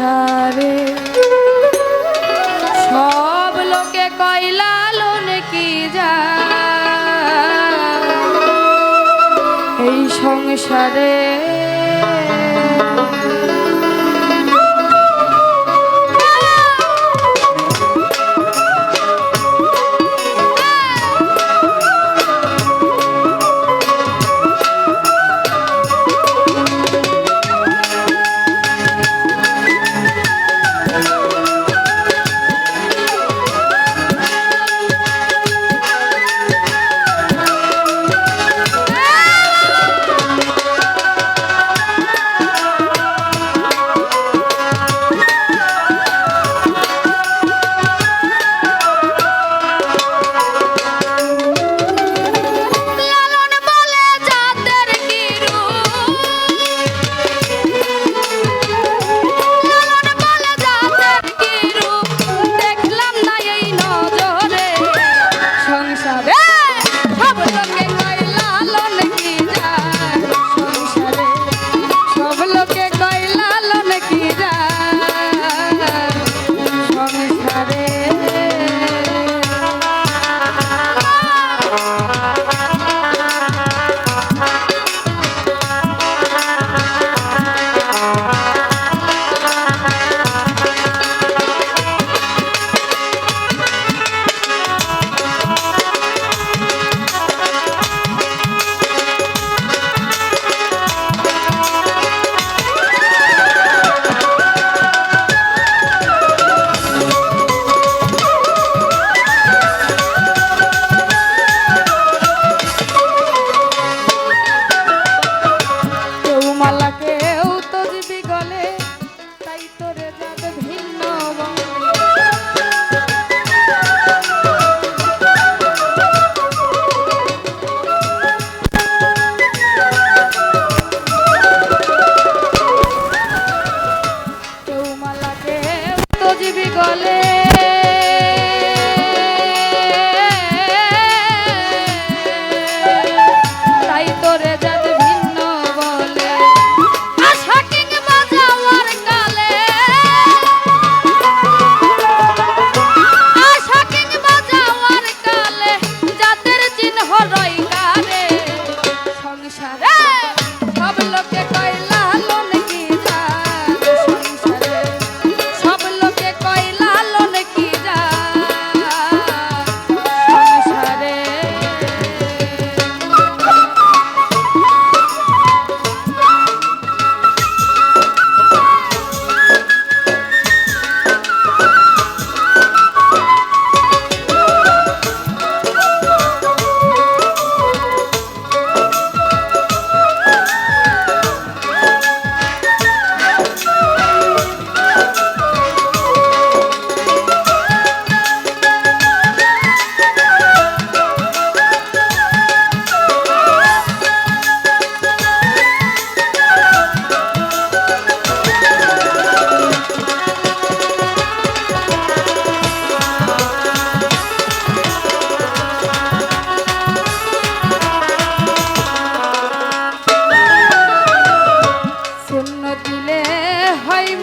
সংসারে সব লোকে কইলা লোন কি যা এই সংসারে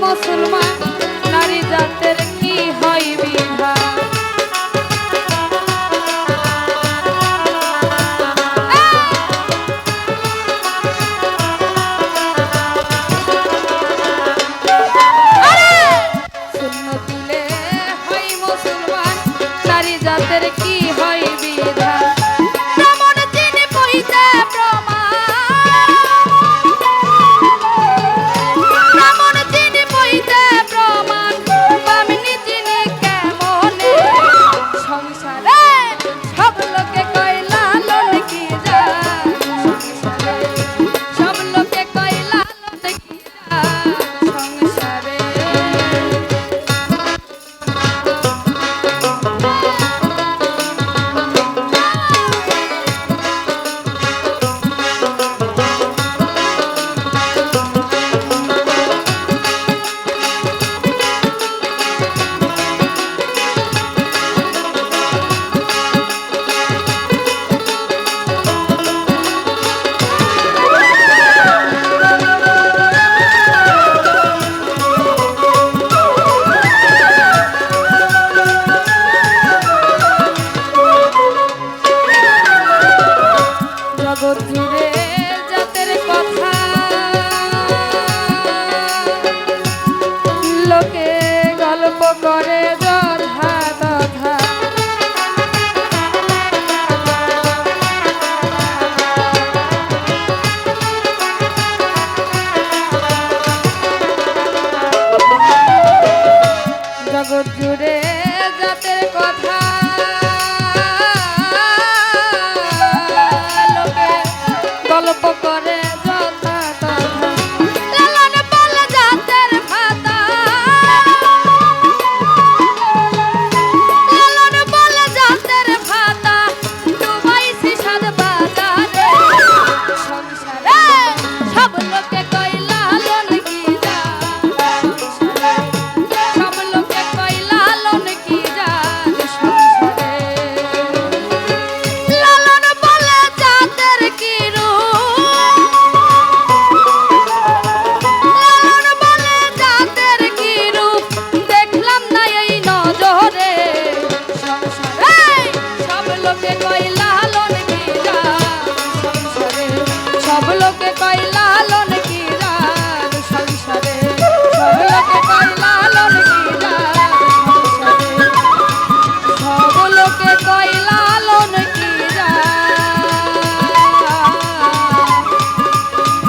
মুসলমান নারী জাতের কি হয় বিধান শূন্য দিলে হয় মুসলমান নারী জাতের কি হয় বিধান করে যথা তথা লালন বলে জাতের ভাতা লালন বলে জাতের ভাতা ডুবাইছি সাত বাজারে সংসারে সব লোকে কই লালন কি যা সব লোকে কই লালন কি যা সংসারে লালন বলে জাতের কি রূপ লালন বলে জাতের কি রূপ দেখলাম না এই নজরে সংসারে সব লোকে কই লালন কি যা সংসারে সব লোকে কই লালন কি যা সংসারে সব লোকে কই লালন কি যা সংসারে সব লোকে কই লালন কি যা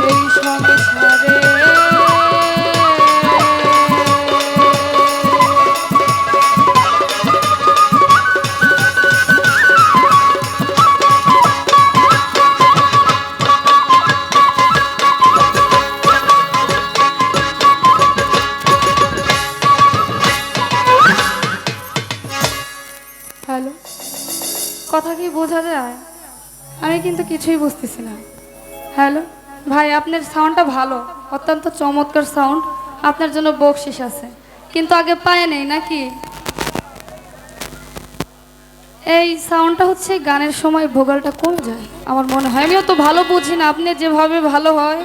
এই সংসারে হ্যালো কথা কি বোঝা যায় আমি কিন্তু কিছুই বুঝতেছি না হ্যালো ভাই আপনার সাউন্ডটা ভালো অত্যন্ত চমৎকার সাউন্ড আপনার জন্য বকশিস আছে কিন্তু আগে পায় নেই নাকি এই সাউন্ডটা হচ্ছে গানের সময় ভোকালটা কমে যায় আমার মনে হয় আমিও তো ভালো বুঝি না আপনি যেভাবে ভালো হয়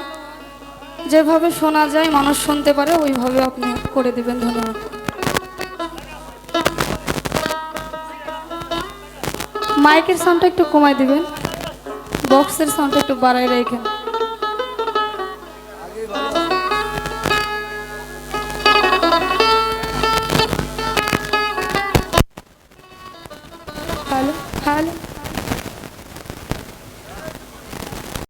যেভাবে শোনা যায় মানুষ শুনতে পারে ওইভাবে আপনি করে দিবেন ধন্যবাদ মাইকের সাউন্ডটা একটু কমাই দিবেন বক্সের সাউন্ডটা একটু বাড়াই রাখেন